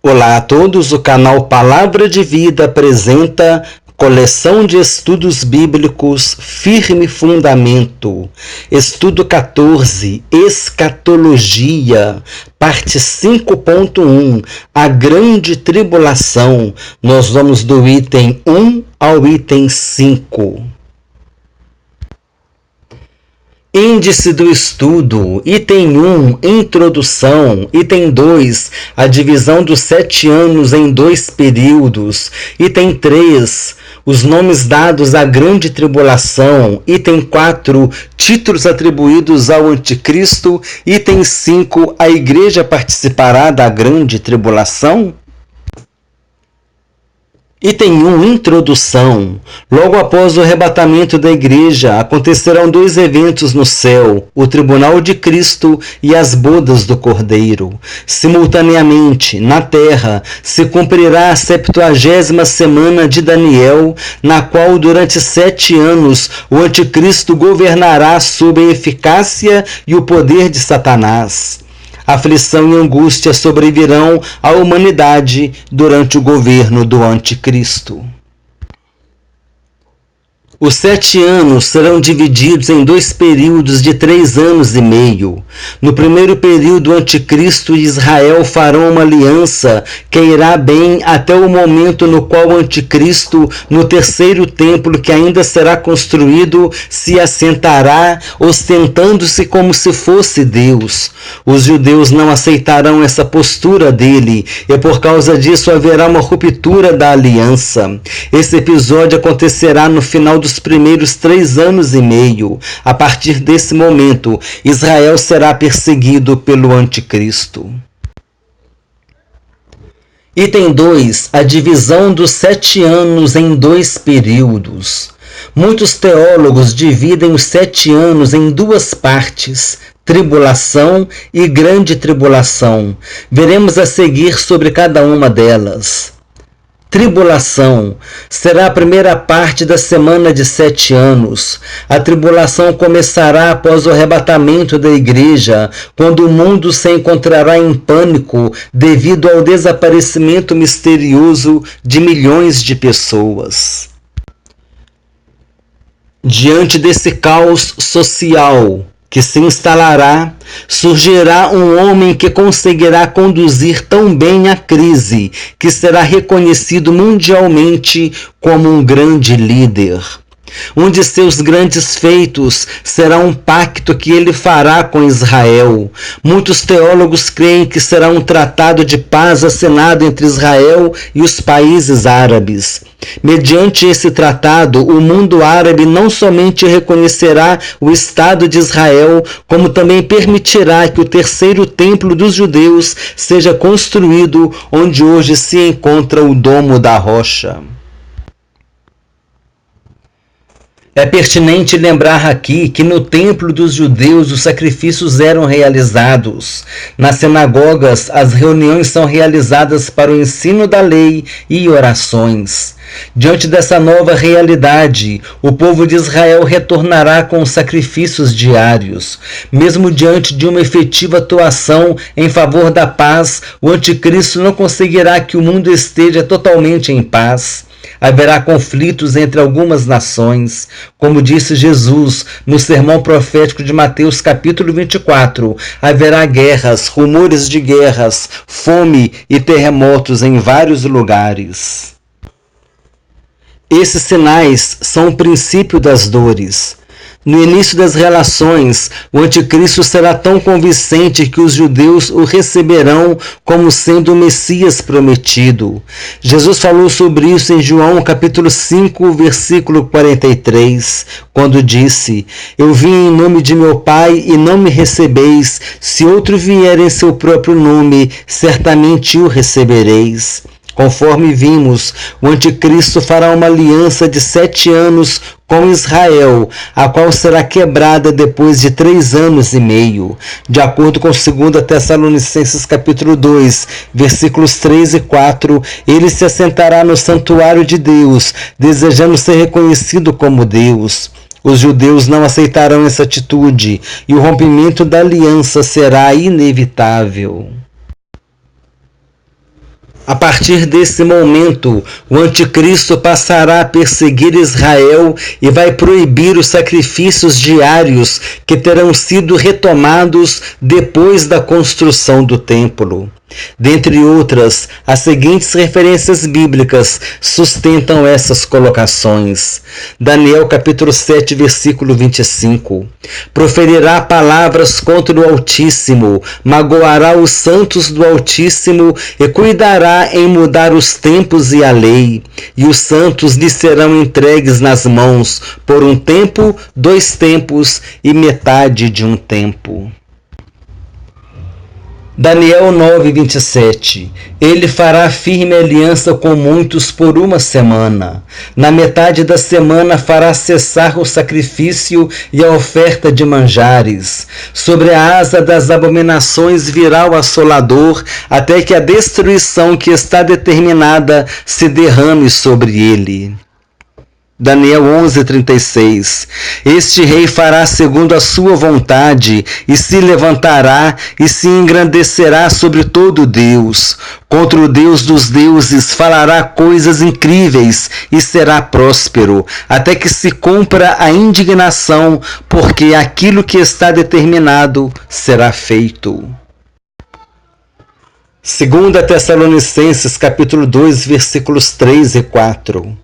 Olá a todos, o canal Palavra de Vida apresenta coleção de estudos bíblicos Firme Fundamento, estudo 14, Escatologia, parte 5.1, a Grande Tribulação. Nós vamos do item 1 ao item 5. Índice do estudo, item 1, introdução, item 2, a divisão dos 7 anos em 2 períodos, item 3, os nomes dados à grande tribulação, item 4, títulos atribuídos ao anticristo, item 5, a igreja participará da grande tribulação? Item 1, introdução. Logo após o arrebatamento da igreja, acontecerão 2 eventos no céu, o tribunal de Cristo e as bodas do Cordeiro. Simultaneamente, na terra, se cumprirá a 70ª semana de Daniel, na qual durante 7 anos o anticristo governará sob a eficácia e o poder de Satanás. Aflição e angústia sobrevirão à humanidade durante o governo do anticristo. Os 7 anos serão divididos em 2 períodos de 3 anos e meio. No primeiro período, o anticristo e Israel farão uma aliança que irá bem até o momento no qual o anticristo, no terceiro templo que ainda será construído, se assentará, ostentando-se como se fosse Deus. Os judeus não aceitarão essa postura dele, e por causa disso haverá uma ruptura da aliança. Esse episódio acontecerá no final dos primeiros 3 anos e meio. A partir desse momento, Israel será perseguido pelo anticristo. Item 2. A divisão dos 7 anos em 2 períodos. Muitos teólogos dividem os 7 anos em 2 partes, tribulação e grande tribulação. Veremos a seguir sobre cada uma delas. Tribulação será a primeira parte da semana de 7 anos. A tribulação começará após o arrebatamento da igreja, quando o mundo se encontrará em pânico devido ao desaparecimento misterioso de milhões de pessoas. Diante desse caos social que se instalará, surgirá um homem que conseguirá conduzir tão bem a crise que será reconhecido mundialmente como um grande líder. Um de seus grandes feitos será um pacto que ele fará com Israel. Muitos teólogos creem que será um tratado de paz assinado entre Israel e os países árabes. Mediante esse tratado, o mundo árabe não somente reconhecerá o Estado de Israel, como também permitirá que o terceiro templo dos judeus seja construído onde hoje se encontra o Domo da Rocha. É pertinente lembrar aqui que no templo dos judeus os sacrifícios eram realizados. Nas sinagogas, as reuniões são realizadas para o ensino da lei e orações. Diante dessa nova realidade, o povo de Israel retornará com os sacrifícios diários. Mesmo diante de uma efetiva atuação em favor da paz, o anticristo não conseguirá que o mundo esteja totalmente em paz. Haverá conflitos entre algumas nações, como disse Jesus no sermão profético de Mateus capítulo 24. Haverá guerras, rumores de guerras, fome e terremotos em vários lugares. Esses sinais são o princípio das dores. No início das relações, o anticristo será tão convincente que os judeus o receberão como sendo o Messias prometido. Jesus falou sobre isso em João capítulo 5, versículo 43, quando disse: Eu vim em nome de meu Pai e não me recebeis, se outro vier em seu próprio nome, certamente o recebereis. Conforme vimos, o anticristo fará uma aliança de 7 anos com Israel, a qual será quebrada depois de 3 anos e meio. De acordo com 2 Tessalonicenses capítulo 2, versículos 3 e 4, ele se assentará no santuário de Deus, desejando ser reconhecido como Deus. Os judeus não aceitarão essa atitude e o rompimento da aliança será inevitável. A partir desse momento, o anticristo passará a perseguir Israel e vai proibir os sacrifícios diários que terão sido retomados depois da construção do templo. Dentre outras, as seguintes referências bíblicas sustentam essas colocações. Daniel capítulo 7, versículo 25. Proferirá palavras contra o Altíssimo, magoará os santos do Altíssimo e cuidará em mudar os tempos e a lei. E os santos lhe serão entregues nas mãos por um tempo, 2 tempos e metade de um tempo. Daniel 9, 27. Ele fará firme aliança com muitos por 1 semana. Na metade da semana fará cessar o sacrifício e a oferta de manjares. Sobre a asa das abominações virá o assolador, até que a destruição que está determinada se derrame sobre ele. Daniel 11:36. Este rei fará segundo a sua vontade, e se levantará e se engrandecerá sobre todo Deus. Contra o Deus dos deuses falará coisas incríveis e será próspero, até que se cumpra a indignação, porque aquilo que está determinado será feito. 2 Tessalonicenses capítulo 2, versículos 3 e 4.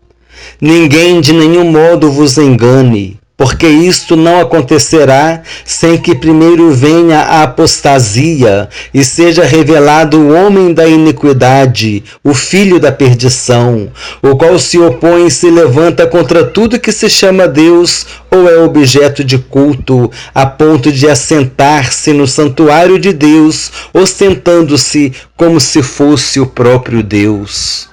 Ninguém de nenhum modo vos engane, porque isto não acontecerá sem que primeiro venha a apostasia e seja revelado o homem da iniquidade, o filho da perdição, o qual se opõe e se levanta contra tudo que se chama Deus ou é objeto de culto, a ponto de assentar-se no santuário de Deus, ostentando-se como se fosse o próprio Deus.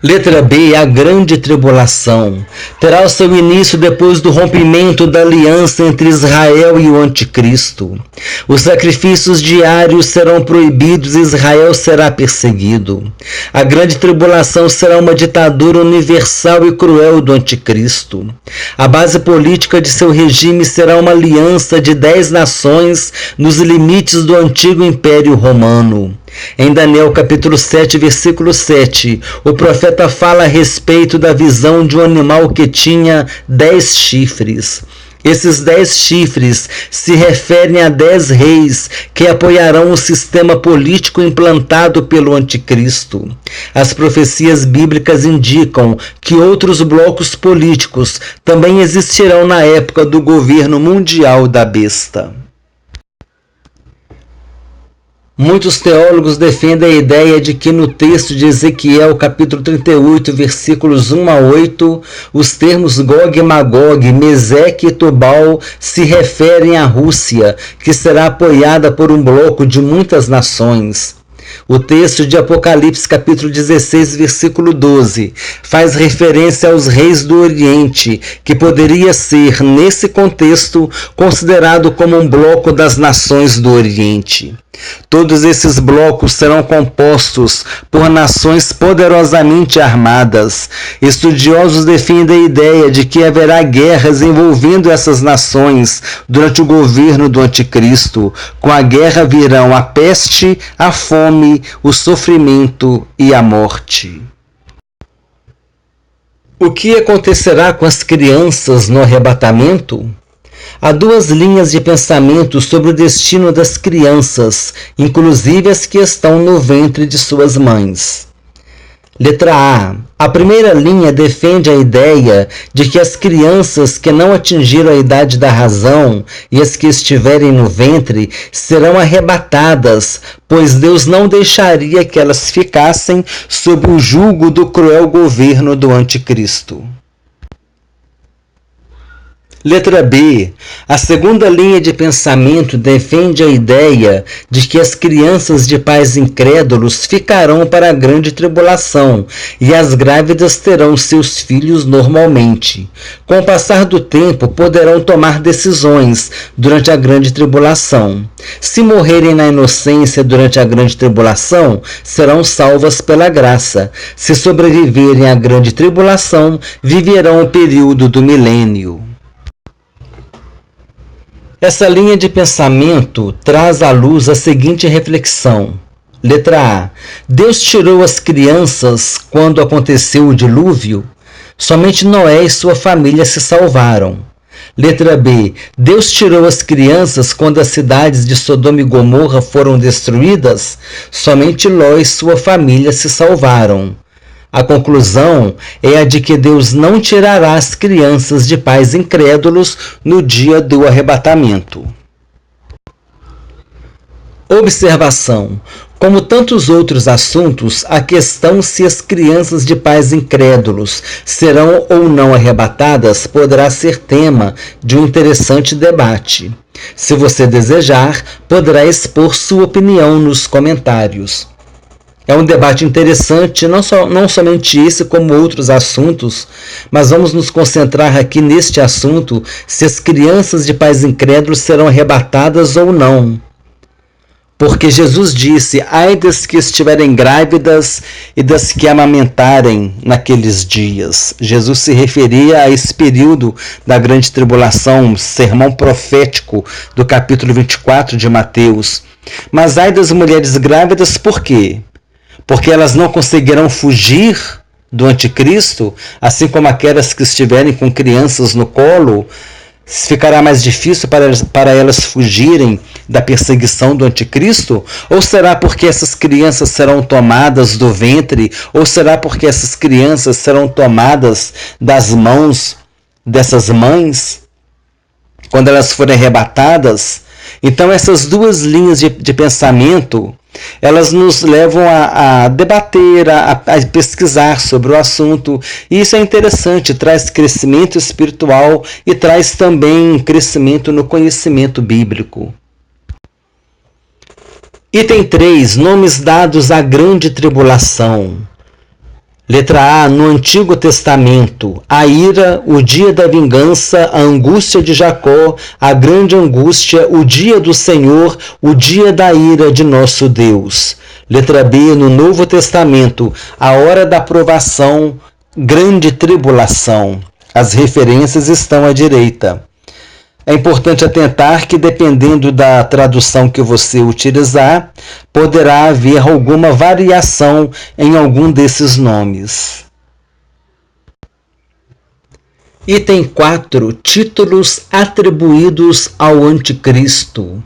Letra B. A grande tribulação terá o seu início depois do rompimento da aliança entre Israel e o anticristo. Os sacrifícios diários serão proibidos e Israel será perseguido. A grande tribulação será uma ditadura universal e cruel do anticristo. A base política de seu regime será uma aliança de 10 nações nos limites do antigo Império Romano. Em Daniel capítulo 7, versículo 7, o profeta fala a respeito da visão de um animal que tinha 10 chifres. Esses 10 chifres se referem a 10 reis que apoiarão o sistema político implantado pelo anticristo. As profecias bíblicas indicam que outros blocos políticos também existirão na época do governo mundial da besta. Muitos teólogos defendem a ideia de que no texto de Ezequiel, capítulo 38, versículos 1 a 8, os termos Gog e Magog, Meseque e Tubal se referem à Rússia, que será apoiada por um bloco de muitas nações. O texto de Apocalipse, capítulo 16, versículo 12, faz referência aos reis do Oriente, que poderia ser, nesse contexto, considerado como um bloco das nações do Oriente. Todos esses blocos serão compostos por nações poderosamente armadas. Estudiosos defendem a ideia de que haverá guerras envolvendo essas nações durante o governo do anticristo. Com a guerra virão a peste, a fome, o sofrimento e a morte. O que acontecerá com as crianças no arrebatamento? Há 2 linhas de pensamento sobre o destino das crianças, inclusive as que estão no ventre de suas mães. Letra A. A primeira linha defende a ideia de que as crianças que não atingiram a idade da razão e as que estiverem no ventre serão arrebatadas, pois Deus não deixaria que elas ficassem sob o jugo do cruel governo do anticristo. Letra B. A segunda linha de pensamento defende a ideia de que as crianças de pais incrédulos ficarão para a grande tribulação e as grávidas terão seus filhos normalmente. Com o passar do tempo, poderão tomar decisões durante a grande tribulação. Se morrerem na inocência durante a grande tribulação, serão salvas pela graça. Se sobreviverem à grande tribulação, viverão o período do milênio. Essa linha de pensamento traz à luz a seguinte reflexão. Letra A. Deus tirou as crianças quando aconteceu o dilúvio? Somente Noé e sua família se salvaram. Letra B. Deus tirou as crianças quando as cidades de Sodoma e Gomorra foram destruídas? Somente Ló e sua família se salvaram. A conclusão é a de que Deus não tirará as crianças de pais incrédulos no dia do arrebatamento. Observação. Como tantos outros assuntos, a questão se as crianças de pais incrédulos serão ou não arrebatadas poderá ser tema de um interessante debate. Se você desejar, poderá expor sua opinião nos comentários. É um debate interessante, não somente esse, como outros assuntos, mas vamos nos concentrar aqui neste assunto, se as crianças de pais incrédulos serão arrebatadas ou não. Porque Jesus disse, ai das que estiverem grávidas e das que amamentarem naqueles dias. Jesus se referia a esse período da grande tribulação, sermão profético do capítulo 24 de Mateus. Mas ai das mulheres grávidas, por quê? Porque elas não conseguirão fugir do anticristo, assim como aquelas que estiverem com crianças no colo. Ficará mais difícil para elas fugirem da perseguição do anticristo? Ou será porque essas crianças serão tomadas do ventre? Ou será porque essas crianças serão tomadas das mãos dessas mães quando elas forem arrebatadas? Então essas duas linhas de pensamento, elas nos levam a debater, a pesquisar sobre o assunto, e isso é interessante, traz crescimento espiritual e traz também crescimento no conhecimento bíblico. Item 3. Nomes dados à grande tribulação. Letra A. No Antigo Testamento, a ira, o dia da vingança, a angústia de Jacó, a grande angústia, o dia do Senhor, o dia da ira de nosso Deus. Letra B. No Novo Testamento, a hora da provação, grande tribulação. As referências estão à direita. É importante atentar que, dependendo da tradução que você utilizar, poderá haver alguma variação em algum desses nomes. Item 4. Títulos atribuídos ao Anticristo.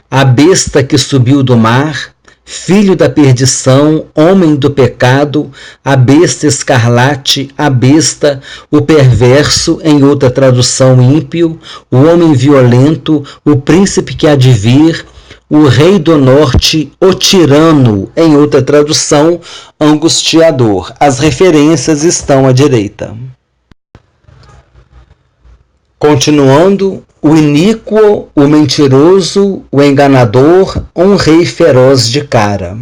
A besta que subiu do mar, filho da perdição, homem do pecado, a besta escarlate, a besta, o perverso, em outra tradução ímpio, o homem violento, o príncipe que há de vir, o rei do norte, o tirano, em outra tradução, angustiador. As referências estão à direita. Continuando, o iníquo, o mentiroso, o enganador, um rei feroz de cara.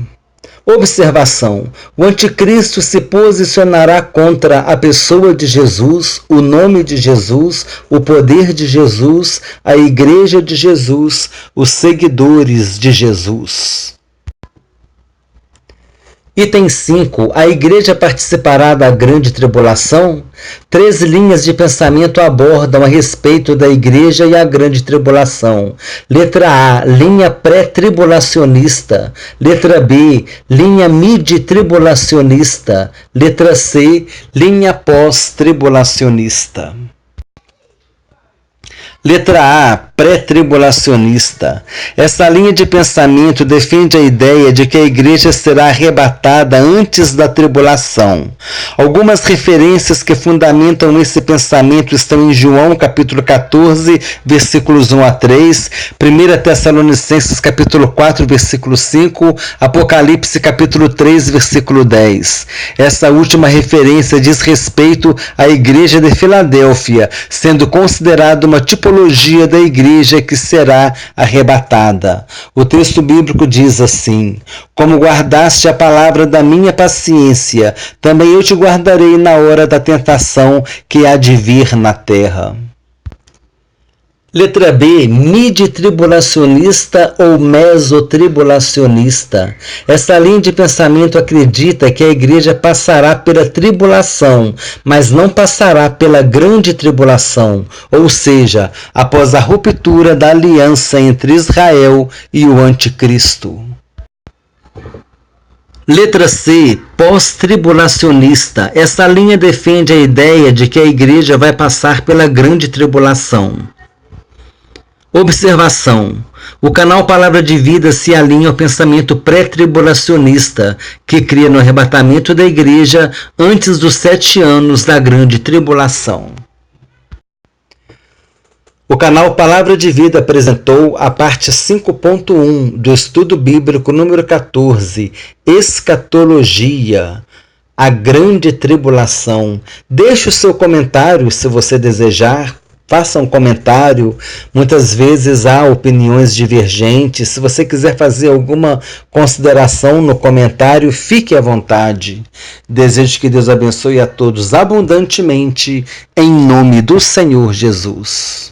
Observação: o anticristo se posicionará contra a pessoa de Jesus, o nome de Jesus, o poder de Jesus, a igreja de Jesus, os seguidores de Jesus. Item 5. A igreja participará da grande tribulação? 3 linhas de pensamento abordam a respeito da igreja e a grande tribulação. Letra A. Linha pré-tribulacionista. Letra B. Linha mid-tribulacionista. Letra C. Linha pós-tribulacionista. Letra A. Pré-tribulacionista. Essa linha de pensamento defende a ideia de que a igreja será arrebatada antes da tribulação. Algumas referências que fundamentam esse pensamento estão em João capítulo 14, versículos 1 a 3, 1 Tessalonicenses capítulo 4, versículo 5, Apocalipse capítulo 3, versículo 10. Essa última referência diz respeito à igreja de Filadélfia, sendo considerada uma tipologia da igreja que será arrebatada. O texto bíblico diz assim: como guardaste a palavra da minha paciência, também eu te guardarei na hora da tentação que há de vir na terra. Letra B. Mid-tribulacionista ou mesotribulacionista. Essa linha de pensamento acredita que a igreja passará pela tribulação, mas não passará pela grande tribulação, ou seja, após a ruptura da aliança entre Israel e o anticristo. Letra C, pós-tribulacionista. Essa linha defende a ideia de que a igreja vai passar pela grande tribulação. Observação. O canal Palavra de Vida se alinha ao pensamento pré-tribulacionista, que cria no arrebatamento da igreja antes dos 7 anos da grande tribulação. O canal Palavra de Vida apresentou a parte 5.1 do estudo bíblico número 14, Escatologia, a grande tribulação. Deixe o seu comentário se você desejar. Faça um comentário, muitas vezes há opiniões divergentes. Se você quiser fazer alguma consideração no comentário, fique à vontade. Desejo que Deus abençoe a todos abundantemente, em nome do Senhor Jesus.